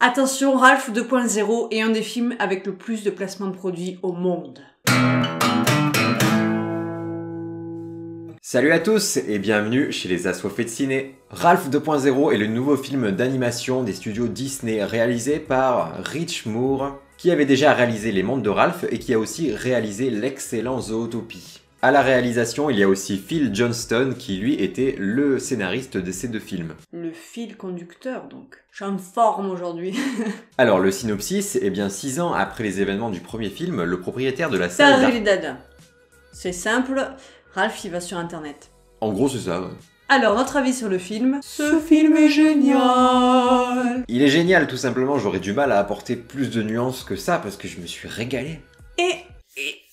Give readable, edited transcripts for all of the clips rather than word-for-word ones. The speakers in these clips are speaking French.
Attention, Ralph 2.0 est un des films avec le plus de placements de produits au monde. Salut à tous et bienvenue chez les Assoiffés de Ciné. Ralph 2.0 est le nouveau film d'animation des studios Disney réalisé par Rich Moore, qui avait déjà réalisé Les Mondes de Ralph et qui a aussi réalisé l'excellent Zootopie. À la réalisation, il y a aussi Phil Johnston qui lui était le scénariste de ces deux films. Le fil conducteur donc. Je suis en forme aujourd'hui. Alors le synopsis, eh bien 6 ans après les événements du premier film, le propriétaire de la salle Taridada. C'est simple, Ralph il va sur internet. En gros c'est ça, ouais. Alors, notre avis sur le film. Ce film est génial. Il est génial tout simplement, j'aurais du mal à apporter plus de nuances que ça parce que je me suis régalé.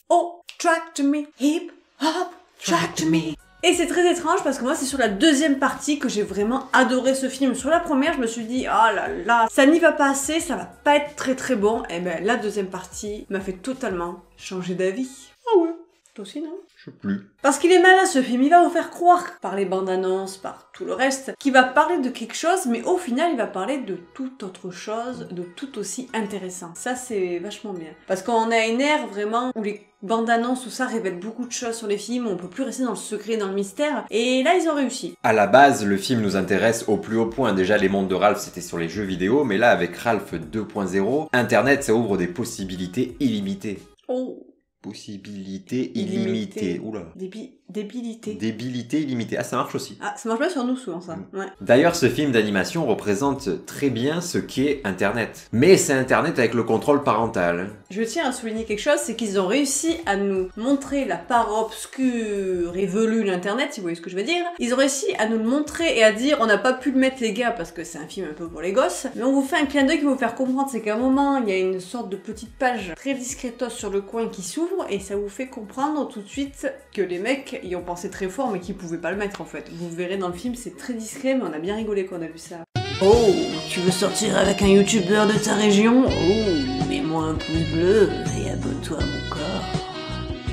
Oh, track to me, hip hop, track to me. Et c'est très étrange parce que moi c'est sur la deuxième partie que j'ai vraiment adoré ce film. Sur la première je me suis dit oh là là, ça n'y va pas assez, ça va pas être très très bon. Et ben la deuxième partie m'a fait totalement changer d'avis. Ah ouais, toi aussi non? Je sais plus. Parce qu'il est malin ce film, il va vous faire croire par les bandes annonces, par tout le reste, qu'il va parler de quelque chose, mais au final il va parler de toute autre chose, de tout aussi intéressant. Ça c'est vachement bien. Parce qu'on a une ère vraiment où les bandes annonces, tout ça révèle beaucoup de choses sur les films, on peut plus rester dans le secret, dans le mystère, et là ils ont réussi. À la base, le film nous intéresse au plus haut point. Déjà, Les Mondes de Ralph, c'était sur les jeux vidéo, mais là, avec Ralph 2.0, Internet, ça ouvre des possibilités illimitées. Oh. Possibilités illimitées. Oula. Débilité. Débilité illimitée. Ah, ça marche aussi. Ah, ça marche pas sur nous souvent ça. Ouais. D'ailleurs, ce film d'animation représente très bien ce qu'est Internet. Mais c'est Internet avec le contrôle parental. Je tiens à souligner quelque chose, c'est qu'ils ont réussi à nous montrer la part obscure et velue de l'Internet, si vous voyez ce que je veux dire. Ils ont réussi à nous le montrer et à dire on n'a pas pu le mettre les gars parce que c'est un film un peu pour les gosses, mais on vous fait un clin d'œil qui va vous faire comprendre, c'est qu'à un moment, il y a une sorte de petite page très discretos sur le coin qui s'ouvre et ça vous fait comprendre tout de suite que les mecs y ont pensé très fort mais qu'ils pouvaient pas le mettre en fait. Vous verrez dans le film, c'est très discret mais on a bien rigolé quand on a vu ça. Oh, tu veux sortir avec un youtubeur de ta région? Oh, mets-moi un pouce bleu et abonne-toi à mon corps.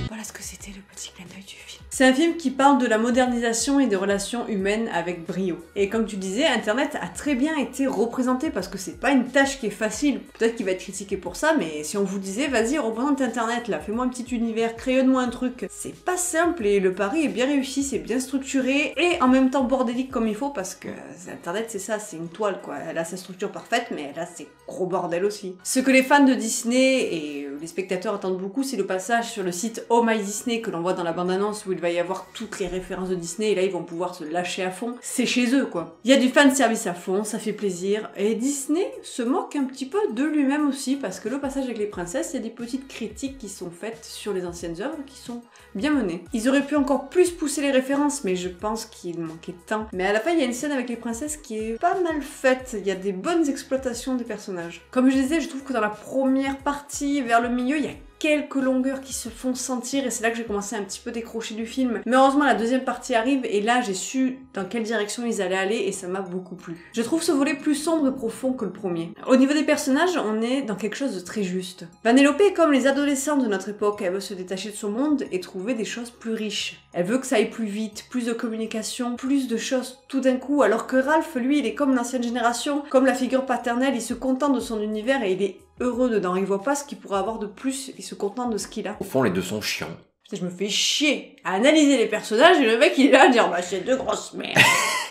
Voilà ce que c'était le petit clin d'œil du film. C'est un film qui parle de la modernisation et des relations humaines avec brio. Et comme tu disais, Internet a très bien été représenté parce que c'est pas une tâche qui est facile. Peut-être qu'il va être critiqué pour ça, mais si on vous disait, vas-y, représente Internet là, fais-moi un petit univers, crée-moi un truc. C'est pas simple et le pari est bien réussi, c'est bien structuré et en même temps bordélique comme il faut parce que Internet c'est ça, c'est une toile quoi. Elle a sa structure parfaite, mais elle a ses gros bordels aussi. Ce que les fans de Disney et les spectateurs attendent beaucoup, c'est le passage sur le site Oh My Disney que l'on voit dans la bande-annonce où il va y avoir toutes les références de Disney et là ils vont pouvoir se lâcher à fond. C'est chez eux quoi. Il y a du fan service à fond, ça fait plaisir. Et Disney se moque un petit peu de lui-même aussi parce que le passage avec les princesses, il y a des petites critiques qui sont faites sur les anciennes œuvres qui sont bien menées. Ils auraient pu encore plus pousser les références mais je pense qu'il manquait de temps. Mais à la fin il y a une scène avec les princesses qui est pas mal faite. Il y a des bonnes exploitations des personnages. Comme je disais, je trouve que dans la première partie, vers le milieu, il y a quelques longueurs qui se font sentir et c'est là que j'ai commencé à un petit peu décrocher du film. Mais heureusement la deuxième partie arrive et là j'ai su dans quelle direction ils allaient aller et ça m'a beaucoup plu. Je trouve ce volet plus sombre et profond que le premier. Au niveau des personnages, on est dans quelque chose de très juste. Vanellope est comme les adolescentes de notre époque, elle veut se détacher de son monde et trouver des choses plus riches. Elle veut que ça aille plus vite, plus de communication, plus de choses tout d'un coup, alors que Ralph, lui, il est comme l'ancienne génération, comme la figure paternelle, il se contente de son univers et il est heureux dedans, il voit pas ce qu'il pourrait avoir de plus, il se contente de ce qu'il a. Au fond, les deux sont chiants. Je me fais chier à analyser les personnages et le mec il est là à dire bah c'est deux grosses merdes.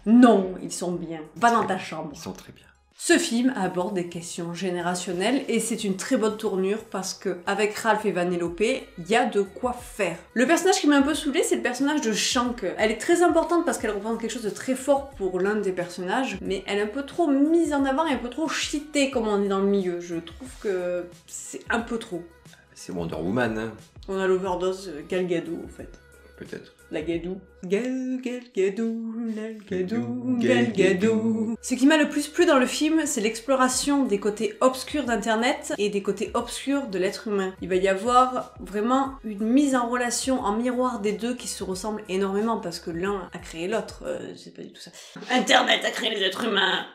Non, ils sont bien. Va dans ta chambre. Ils sont très bien. Ce film aborde des questions générationnelles et c'est une très bonne tournure parce que avec Ralph et Vanellope, il y a de quoi faire. Le personnage qui m'a un peu saoulé, c'est le personnage de Shank. Elle est très importante parce qu'elle représente quelque chose de très fort pour l'un des personnages, mais elle est un peu trop mise en avant et un peu trop cheatée comme on dit dans le milieu. Je trouve que c'est un peu trop. C'est Wonder Woman, hein. On a l'overdose Gal Gadot en fait. Peut-être. La Gadou. Gal Gadou, Gal Gadou. Ce qui m'a le plus plu dans le film, c'est l'exploration des côtés obscurs d'Internet et des côtés obscurs de l'être humain. Il va y avoir vraiment une mise en relation, en miroir des deux qui se ressemblent énormément parce que l'un a créé l'autre. C'est pas du tout ça. Internet a créé les êtres humains.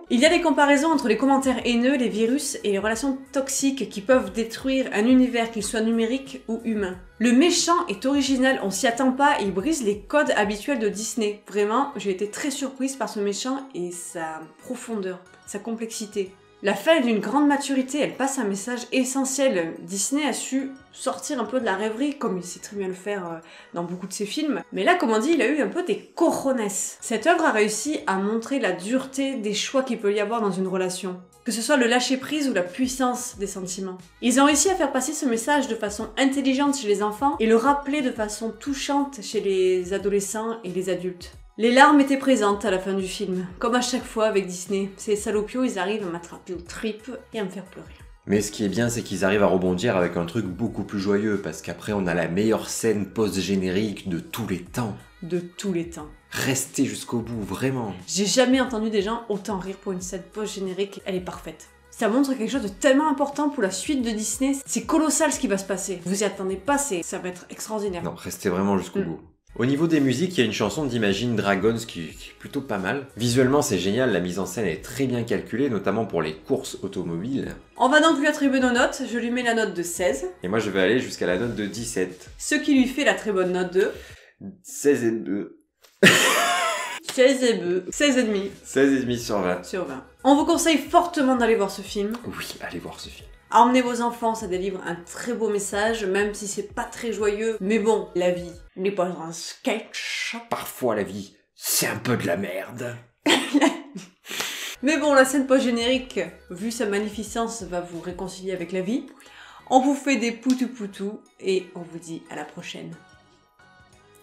Il y a des comparaisons entre les commentaires haineux, les virus et les relations toxiques qui peuvent détruire un univers, qu'il soit numérique ou humain. Le méchant est original, on s'y attend pas et il brise les codes habituels de Disney. Vraiment, j'ai été très surprise par ce méchant et sa profondeur, sa complexité. La fin est d'une grande maturité, elle passe un message essentiel. Disney a su sortir un peu de la rêverie, comme il sait très bien le faire dans beaucoup de ses films. Mais là, comme on dit, il a eu un peu des cojones. Cette œuvre a réussi à montrer la dureté des choix qu'il peut y avoir dans une relation. Que ce soit le lâcher-prise ou la puissance des sentiments. Ils ont réussi à faire passer ce message de façon intelligente chez les enfants et le rappeler de façon touchante chez les adolescents et les adultes. Les larmes étaient présentes à la fin du film, comme à chaque fois avec Disney. Ces salopios, ils arrivent à m'attraper aux tripes et à me faire pleurer. Mais ce qui est bien, c'est qu'ils arrivent à rebondir avec un truc beaucoup plus joyeux, parce qu'après on a la meilleure scène post-générique de tous les temps. De tous les temps. Restez jusqu'au bout, vraiment. J'ai jamais entendu des gens autant rire pour une scène post-générique, elle est parfaite. Ça montre quelque chose de tellement important pour la suite de Disney, c'est colossal ce qui va se passer. Vous y attendez pas, ça va être extraordinaire. Non, restez vraiment jusqu'au bout. Au niveau des musiques, il y a une chanson d'Imagine Dragons qui est plutôt pas mal. Visuellement, c'est génial, la mise en scène est très bien calculée, notamment pour les courses automobiles. On va donc lui attribuer nos notes, je lui mets la note de 16. Et moi, je vais aller jusqu'à la note de 17. Ce qui lui fait la très bonne note de... 16 et 2. 16 et 2. 16 et demi. 16 et demi sur 20. Sur 20. On vous conseille fortement d'aller voir ce film. Oui, allez voir ce film. Emmenez vos enfants, ça délivre un très beau message, même si c'est pas très joyeux. Mais bon, la vie n'est pas un sketch. Parfois, la vie, c'est un peu de la merde. Mais bon, la scène post-générique, vu sa magnificence, va vous réconcilier avec la vie. On vous fait des poutou-poutou et on vous dit à la prochaine.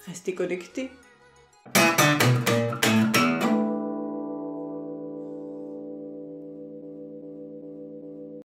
Restez connectés.